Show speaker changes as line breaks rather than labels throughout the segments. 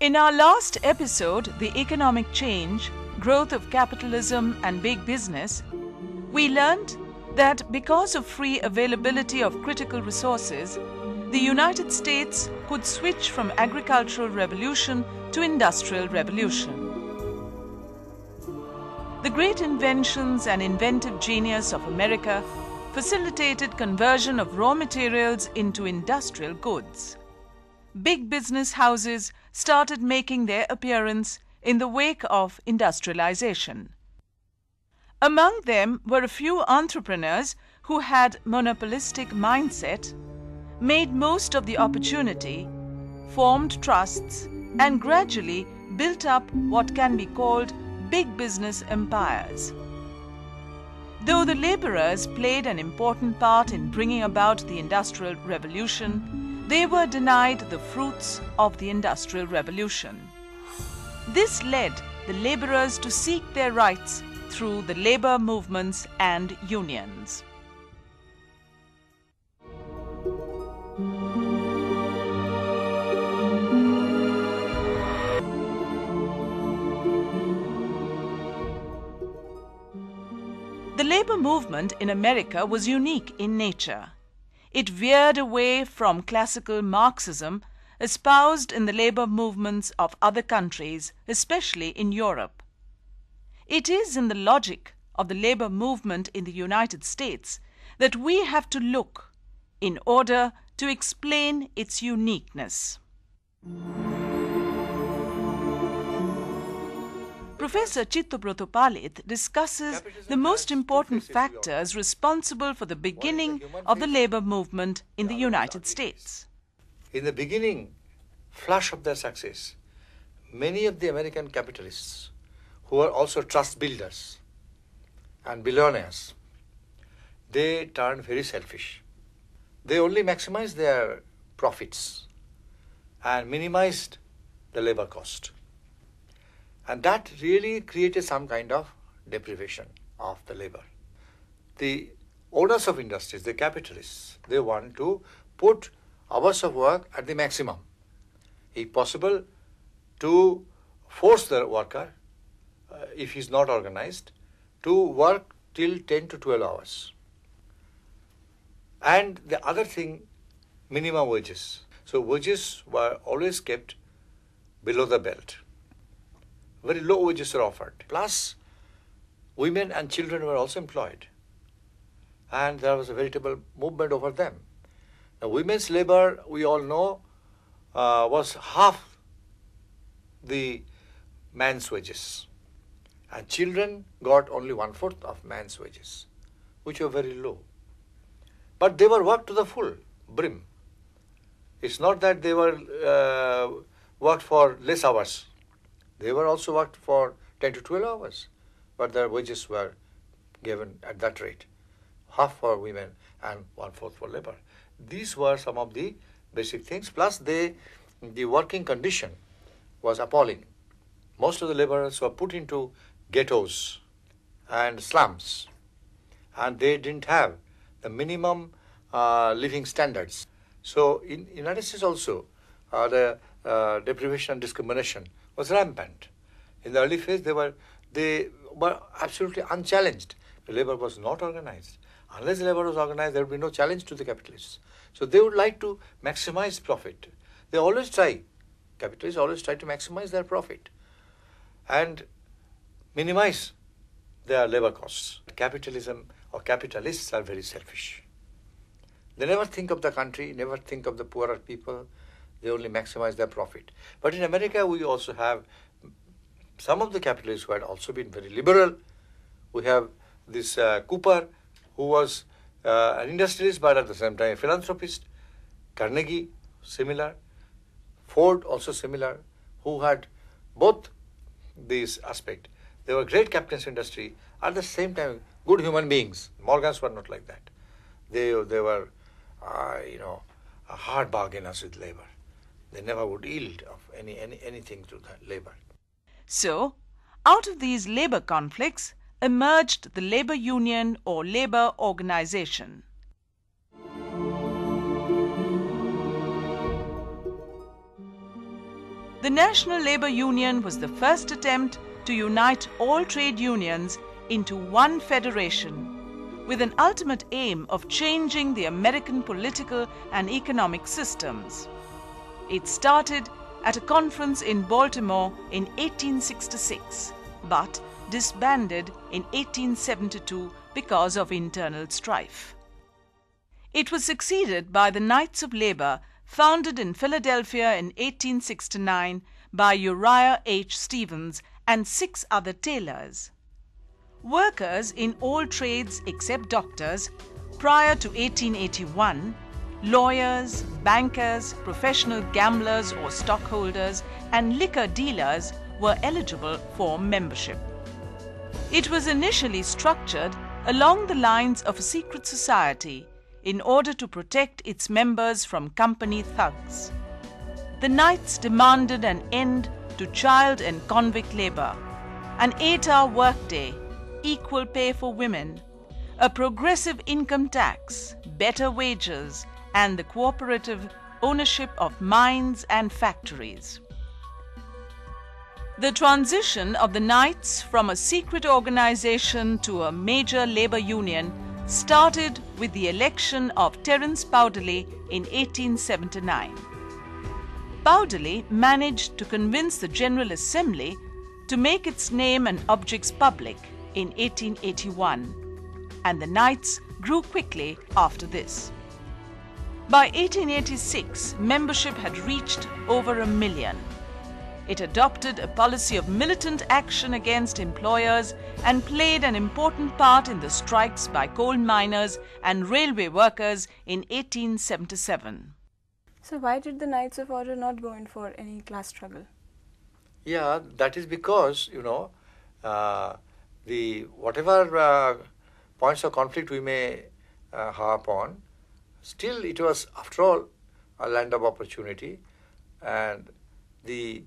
In our last episode, The Economic Change, Growth of Capitalism and Big Business, we learned that because of free availability of critical resources, the United States could switch from agricultural revolution to industrial revolution. The great inventions and inventive genius of America facilitated conversion of raw materials into industrial goods. Big business houses started making their appearance in the wake of industrialization. Among them were a few entrepreneurs who had monopolistic mindset, made most of the opportunity, formed trusts, and gradually built up what can be called big business empires. Though the laborers played an important part in bringing about the Industrial Revolution, they were denied the fruits of the Industrial Revolution. This led the laborers to seek their rights through the labor movements and unions. The labor movement in America was unique in nature. It veered away from classical Marxism espoused in the labor movements of other countries, especially in Europe. It is in the logic of the labor movement in the United States that we have to look in order to explain its uniqueness. Professor Chittobroto Palit discusses the most important factors responsible for the beginning of the labor movement in the United States.
In the beginning flush of their success, many of the American capitalists who were also trust builders and billionaires, they turned very selfish. They only maximized their profits and minimized the labor cost. And that really created some kind of deprivation of the labor. The owners of industries, the capitalists, they want to put hours of work at the maximum. If possible, to force the worker, if he's not organized, to work till 10 to 12 hours. And the other thing, minimum wages. So wages were always kept below the belt. Very low wages were offered. Plus, women and children were also employed. And there was a veritable movement over them. Now, women's labor, we all know, was half the man's wages. And children got only 1/4 of man's wages, which were very low. But they were worked to the full brim. It's not that they were worked for less hours. They were also worked for 10 to 12 hours, but their wages were given at that rate, half for women and 1/4 for labor. These were some of the basic things, plus the working condition was appalling. Most of the laborers were put into ghettos and slums, and they didn't have the minimum living standards. So in the United States also, the deprivation and discrimination was rampant. In the early phase, they were absolutely unchallenged. The labor was not organized. Unless the labor was organized, there would be no challenge to the capitalists. So they would like to maximize profit. They always try, capitalists always try to maximize their profit and minimize their labor costs. Capitalism or capitalists are very selfish. They never think of the country, never think of the poorer people. They only maximize their profit. But in America, we also have some of the capitalists who had also been very liberal. We have this Cooper, who was an industrialist but at the same time a philanthropist. Carnegie, similar. Ford, also similar, who had both these aspects. They were great captains of industry, at the same time good human beings. Morgans were not like that. They were, hard bargainers with labor. They never would yield of anything to the labor.
So, out of these labor conflicts emerged the labor union or labor organization. The National Labour Union was the first attempt to unite all trade unions into one federation, with an ultimate aim of changing the American political and economic systems. It started at a conference in Baltimore in 1866, but disbanded in 1872 because of internal strife. It was succeeded by the Knights of Labour, founded in Philadelphia in 1869 by Uriah H. Stevens and 6 other tailors. Workers in all trades except doctors prior to 1881, lawyers, bankers, professional gamblers or stockholders, and liquor dealers were eligible for membership. It was initially structured along the lines of a secret society in order to protect its members from company thugs. The Knights demanded an end to child and convict labor, an 8-hour workday, equal pay for women, a progressive income tax, better wages, and the cooperative ownership of mines and factories. The transition of the Knights from a secret organization to a major labor union started with the election of Terence Powderly in 1879. Powderly managed to convince the General Assembly to make its name and objects public in 1881, and the Knights grew quickly after this. By 1886, membership had reached over 1 million. It adopted a policy of militant action against employers and played an important part in the strikes by coal miners and railway workers in 1877.
So why did the Knights of Order not go in for any class struggle?
Yeah, that is because, whatever points of conflict we may harp on, still it was, after all, a land of opportunity, and the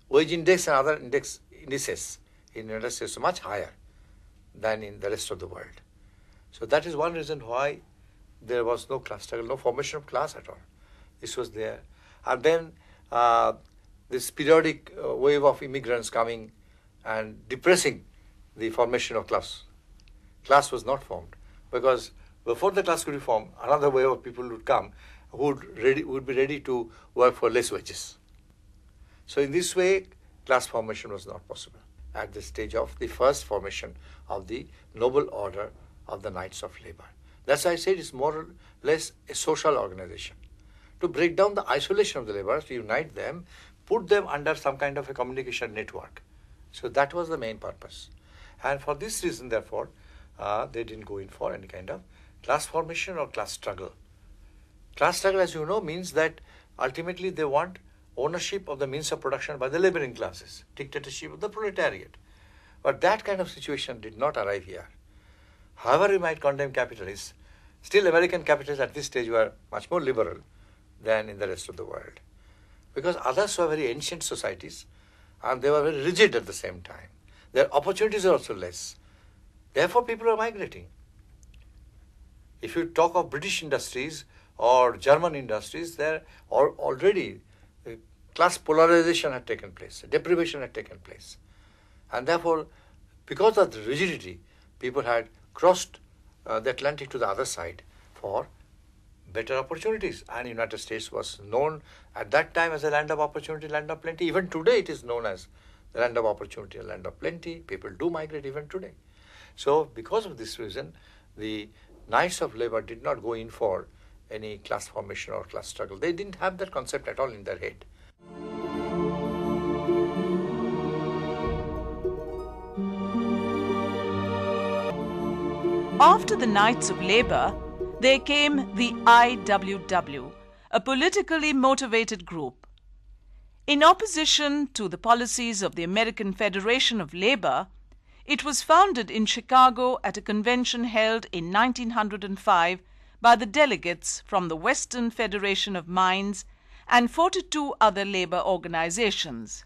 wage index and other indices in the United States are much higher than in the rest of the world. So that is one reason why there was no class struggle, no formation of class at all. This was there. And then this periodic wave of immigrants coming and depressing the formation of class. Class was not formed, because before the class could be formed, another wave of people would come who would be ready to work for less wages. So in this way, class formation was not possible at the stage of the first formation of the noble order of the Knights of Labour. That's why I said it's more or less a social organization. To break down the isolation of the laborers, to unite them, put them under some kind of a communication network. So that was the main purpose. And for this reason, therefore, they didn't go in for any kind of class formation or class struggle. Class struggle, as you know, means that ultimately they want ownership of the means of production by the laboring classes, dictatorship of the proletariat. But that kind of situation did not arrive here. However we might condemn capitalists, still American capitalists at this stage were much more liberal than in the rest of the world. Because others were very ancient societies and they were very rigid at the same time. Their opportunities are also less. Therefore people are migrating. If you talk of British industries or German industries, there already class polarization had taken place, deprivation had taken place. And therefore, because of the rigidity, people had crossed the Atlantic to the other side for better opportunities. And the United States was known at that time as a land of opportunity, land of plenty. Even today it is known as the land of opportunity, land of plenty. People do migrate even today. So because of this reason, the Knights of Labour did not go in for any class formation or class struggle. They didn't have that concept at all in their head.
After the Knights of Labour, there came the IWW, a politically motivated group. In opposition to the policies of the American Federation of Labour, it was founded in Chicago at a convention held in 1905 by the delegates from the Western Federation of Mines and 42 other labor organizations.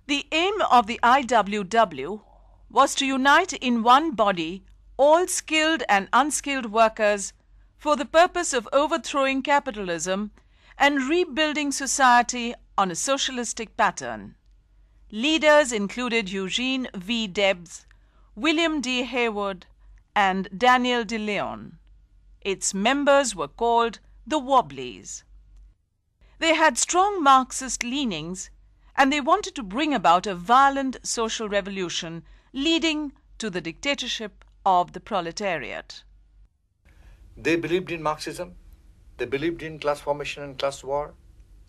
The aim of the IWW was to unite in one body all skilled and unskilled workers for the purpose of overthrowing capitalism and rebuilding society on a socialistic pattern. Leaders included Eugene V. Debs, William D. Haywood, and Daniel De Leon. Its members were called the Wobblies. They had strong Marxist leanings, and they wanted to bring about a violent social revolution leading to the dictatorship of the proletariat.
They believed in Marxism. They believed in class formation and class war,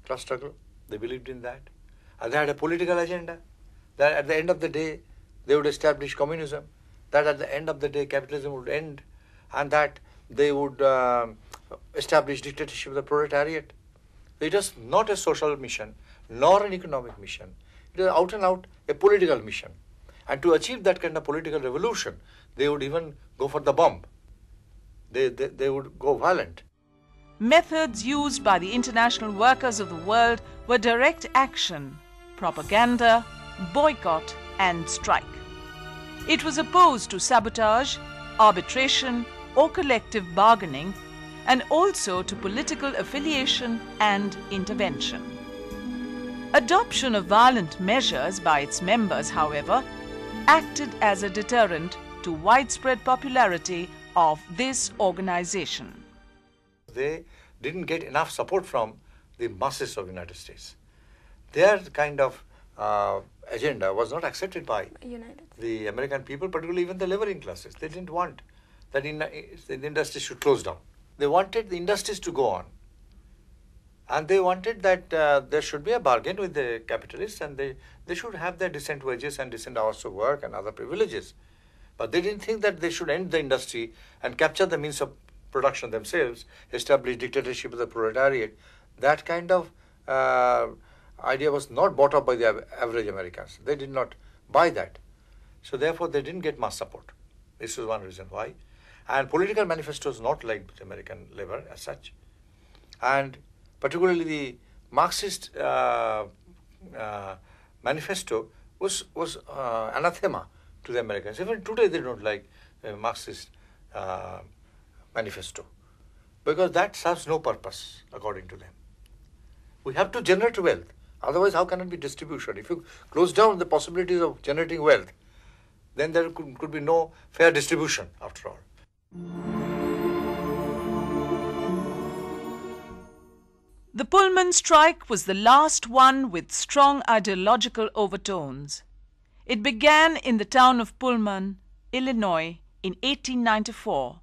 class struggle. They believed in that. And they had a political agenda that at the end of the day they would establish communism, that at the end of the day capitalism would end, and that they would establish dictatorship of the proletariat. It was not a social mission nor an economic mission. It was out and out a political mission. And to achieve that kind of political revolution, they would even go for the bomb. They would go violent.
Methods used by the international workers of the world were direct action, propaganda, boycott, and strike. It was opposed to sabotage, arbitration, or collective bargaining, and also to political affiliation and intervention. Adoption of violent measures by its members, however, acted as a deterrent to widespread popularity of this organization.
They didn't get enough support from the masses of the United States. Their kind of agenda was not accepted by the American people, particularly even the laboring classes. They didn't want that the industry should close down. They wanted the industries to go on. And they wanted that there should be a bargain with the capitalists, and they should have their decent wages and decent hours of work and other privileges. But they didn't think that they should end the industry and capture the means of production themselves, establish dictatorship of the proletariat. That kind of idea was not bought up by the average Americans. They did not buy that. So therefore they didn't get mass support. This is one reason why. And political manifestos not liked the American labor as such. And particularly the Marxist manifesto was anathema to the Americans. Even today they don't like Marxist manifesto, because that serves no purpose according to them. We have to generate wealth. Otherwise, how can it be distribution? If you close down the possibilities of generating wealth, then there could be no fair distribution after all.
The Pullman strike was the last one with strong ideological overtones. It began in the town of Pullman, Illinois, in 1894,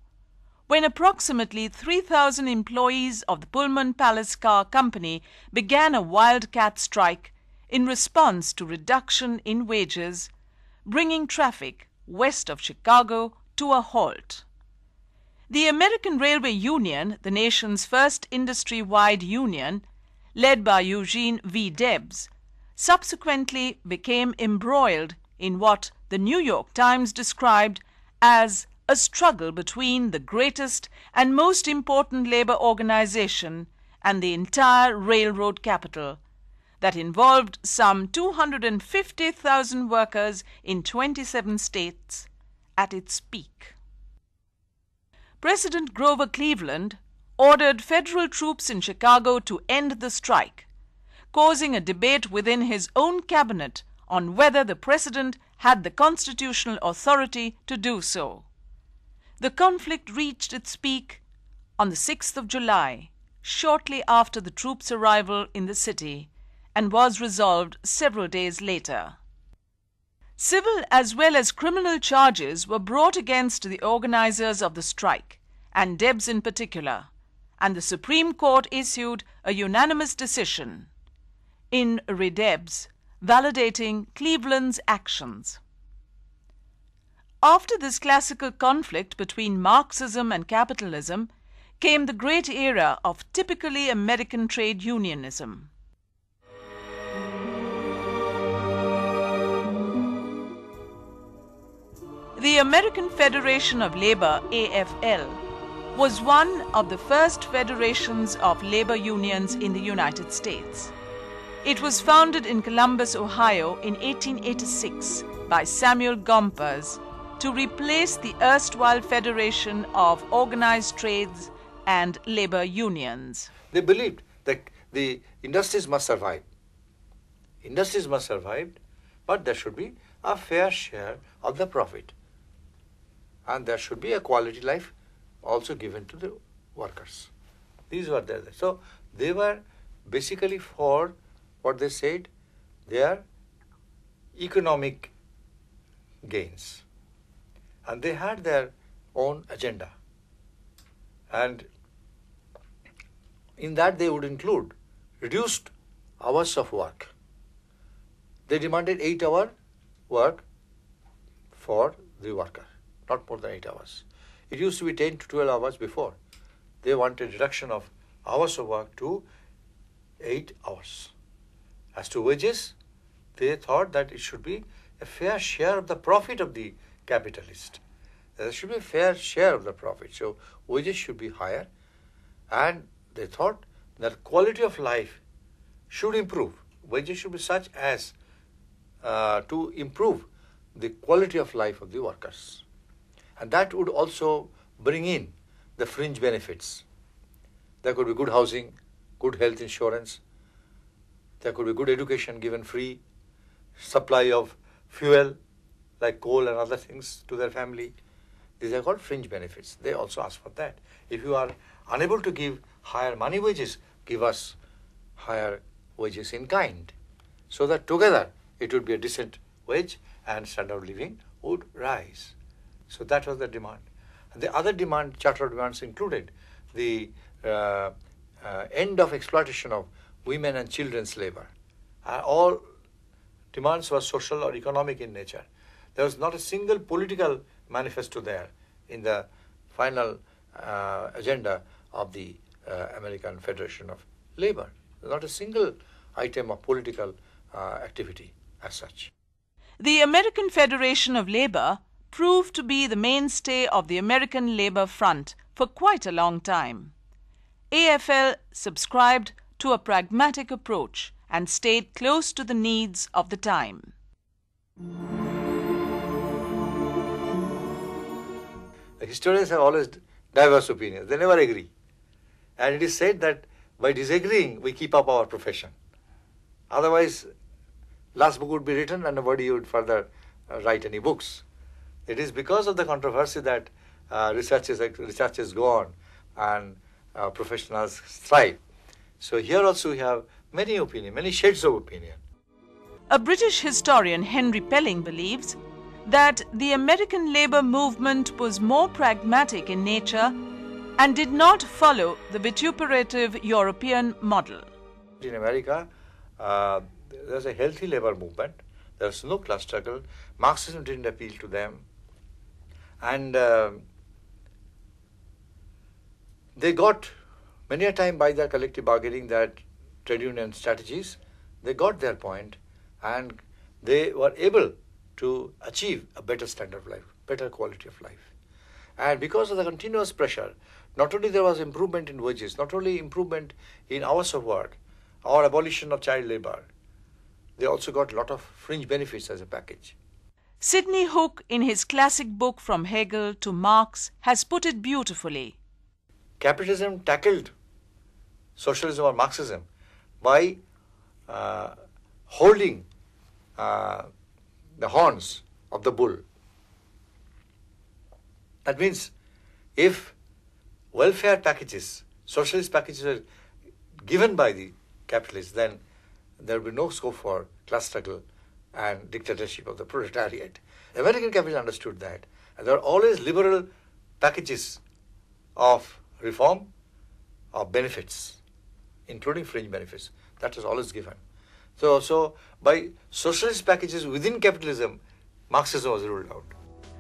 when approximately 3,000 employees of the Pullman Palace Car Company began a wildcat strike in response to reduction in wages, bringing traffic west of Chicago to a halt. The American Railway Union, the nation's first industry-wide union, led by Eugene V. Debs, subsequently became embroiled in what the New York Times described as a struggle between the greatest and most important labor organization and the entire railroad capital that involved some 250,000 workers in 27 states at its peak. President Grover Cleveland ordered federal troops in Chicago to end the strike, causing a debate within his own cabinet on whether the president had the constitutional authority to do so. The conflict reached its peak on the 6th of July, shortly after the troops' arrival in the city, and was resolved several days later. Civil as well as criminal charges were brought against the organizers of the strike, and Debs in particular, and the Supreme Court issued a unanimous decision in re Debs, validating Cleveland's actions. After this classical conflict between Marxism and capitalism came the great era of typically American trade unionism. The American Federation of Labor, AFL, was one of the first federations of labor unions in the United States. It was founded in Columbus, Ohio in 1886 by Samuel Gompers to replace the erstwhile Federation of Organized Trades and Labor Unions.
They believed the industries must survive. Industries must survive, but there should be a fair share of the profit. And there should be a quality life also given to the workers. These were there. So they were basically for what they said, their economic gains. And they had their own agenda. And in that they would include reduced hours of work. They demanded 8-hour work for the worker, not more than 8 hours. It used to be 10 to 12 hours before. They wanted reduction of hours of work to 8 hours. As to wages, they thought that it should be a fair share of the profit of the capitalist. There should be a fair share of the profit. So wages should be higher, and they thought that quality of life should improve. Wages should be such as to improve the quality of life of the workers. And that would also bring in the fringe benefits. There could be good housing, good health insurance, there could be good education given free, supply of fuel like coal and other things to their family. These are called fringe benefits. They also ask for that. If you are unable to give higher money wages, give us higher wages in kind, so that together it would be a decent wage and standard of living would rise. So that was the demand. And the other demand, charter demands, included the end of exploitation of women and children's labor. All demands were social or economic in nature. There was not a single political manifesto there in the final agenda of the American Federation of Labor. Not a single item of political activity as such.
The American Federation of Labor proved to be the mainstay of the American labor front for quite a long time. AFL subscribed to a pragmatic approach and stayed close to the needs of the time.
The historians have always diverse opinions. They never agree. And it is said that by disagreeing, we keep up our profession. Otherwise, last book would be written and nobody would further write any books. It is because of the controversy that researches go on and professionals thrive. So here also we have many opinions, many shades of opinion.
A British historian, Henry Pelling, believes that the American labor movement was more pragmatic in nature and did not follow the vituperative European model.
In America, there's a healthy labor movement. There's no class struggle. Marxism didn't appeal to them. And they got, many a time by their collective bargaining, that trade union strategies, they got their point and they were able to achieve a better standard of life, better quality of life. And because of the continuous pressure, not only there was improvement in wages, not only improvement in hours of work or abolition of child labor, they also got a lot of fringe benefits as a package.
Sidney Hook, in his classic book From Hegel to Marx, has put it beautifully.
Capitalism tackled socialism or Marxism by holding the horns of the bull. That means if welfare packages, socialist packages are given by the capitalists, then there will be no scope for class struggle and dictatorship of the proletariat. American capitalists understood that, and there are always liberal packages of reform, of benefits, including fringe benefits. That was always given. So by socialist packages within capitalism, Marxism was ruled out.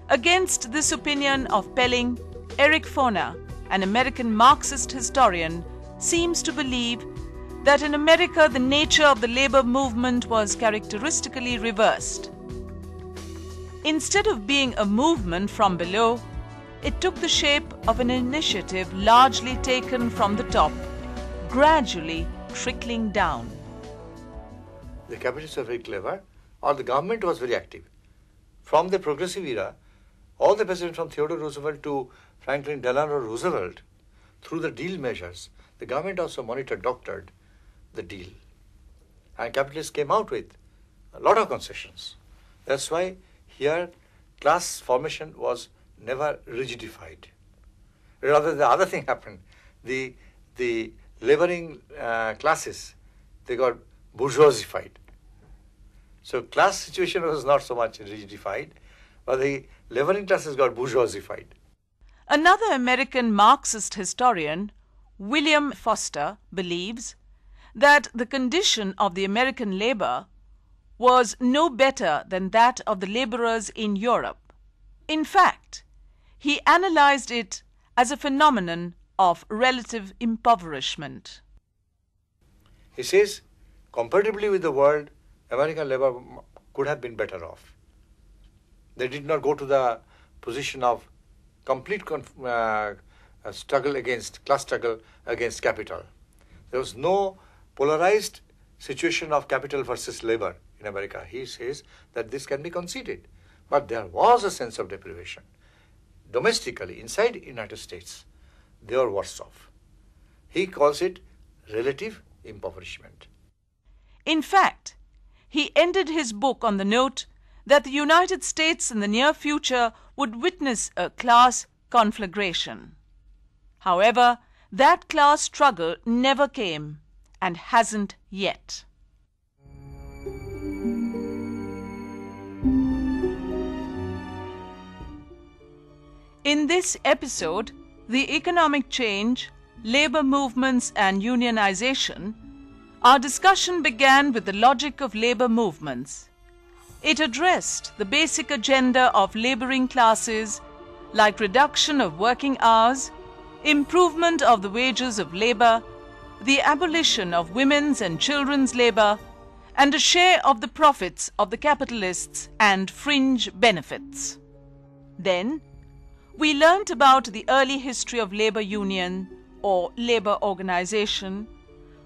Against this opinion of Pelling, Eric Foner, an American Marxist historian, seems to believe that in America the nature of the labor movement was characteristically reversed. Instead of being a movement from below, it took the shape of an initiative largely taken from the top, gradually trickling down.
The capitalists were very clever, or the government was very active. From the progressive era, all the presidents from Theodore Roosevelt to Franklin Delano Roosevelt, through the deal measures, the government also doctored the deal. And capitalists came out with a lot of concessions. That's why here class formation was never rigidified. Rather, the other thing happened. The laboring classes, they got bourgeoisified. So class situation was not so much rigidified, but the laboring classes got bourgeoisified.
Another American Marxist historian, William Foster, believes that the condition of the American labor was no better than that of the laborers in Europe. In fact, he analyzed it as a phenomenon of relative impoverishment.
He says, comparatively with the world, American labor could have been better off. They did not go to the position of complete class struggle against capital. There was no polarized situation of capital versus labor in America. He says that this can be conceded. But there was a sense of deprivation. Domestically, inside the United States, they were worse off. He calls it relative impoverishment.
In fact, he ended his book on the note that the United States in the near future would witness a class conflagration. However, that class struggle never came and hasn't yet. In this episode, the economic change, labor movements and unionization, our discussion began with the logic of labor movements. It addressed the basic agenda of laboring classes like reduction of working hours, improvement of the wages of labor, the abolition of women's and children's labor, and a share of the profits of the capitalists and fringe benefits. Then, we learnt about the early history of labor union or labor organization,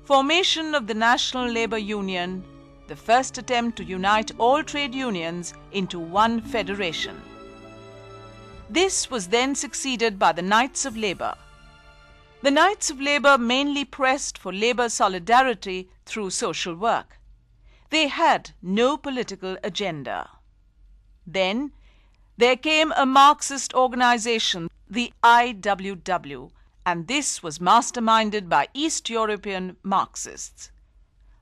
formation of the National Labor Union, the first attempt to unite all trade unions into one federation. This was then succeeded by the Knights of Labor. The Knights of Labor mainly pressed for labor solidarity through social work. They had no political agenda. Then there came a Marxist organization, the IWW, and this was masterminded by East European Marxists.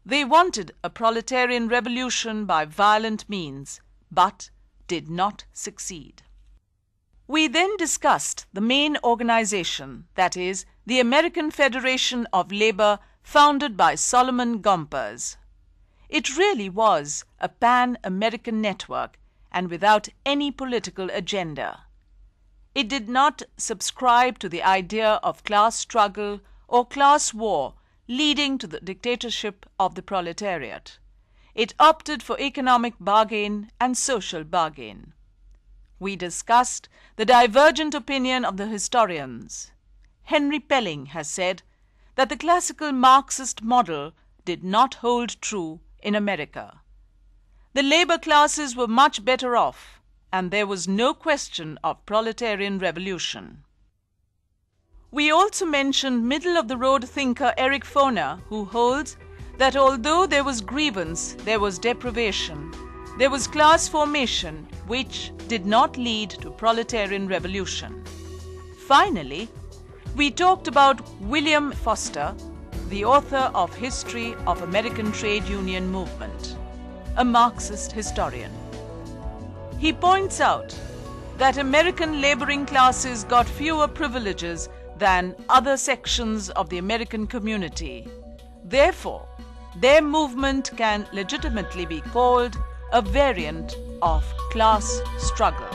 They wanted a proletarian revolution by violent means, but did not succeed. We then discussed the main organization, that is, the American Federation of Labor, founded by Solomon Gompers. It really was a pan-American network and without any political agenda. It did not subscribe to the idea of class struggle or class war leading to the dictatorship of the proletariat. It opted for economic bargain and social bargain. We discussed the divergent opinion of the historians. Henry Pelling has said that the classical Marxist model did not hold true in America. The labor classes were much better off, and there was no question of proletarian revolution. We also mentioned middle-of-the-road thinker Eric Foner, who holds that although there was grievance, there was deprivation. There was class formation, which did not lead to proletarian revolution. Finally, we talked about William Foster, the author of History of American Trade Union Movement, a Marxist historian. He points out that American laboring classes got fewer privileges than other sections of the American community. Therefore, their movement can legitimately be called a variant of class struggle.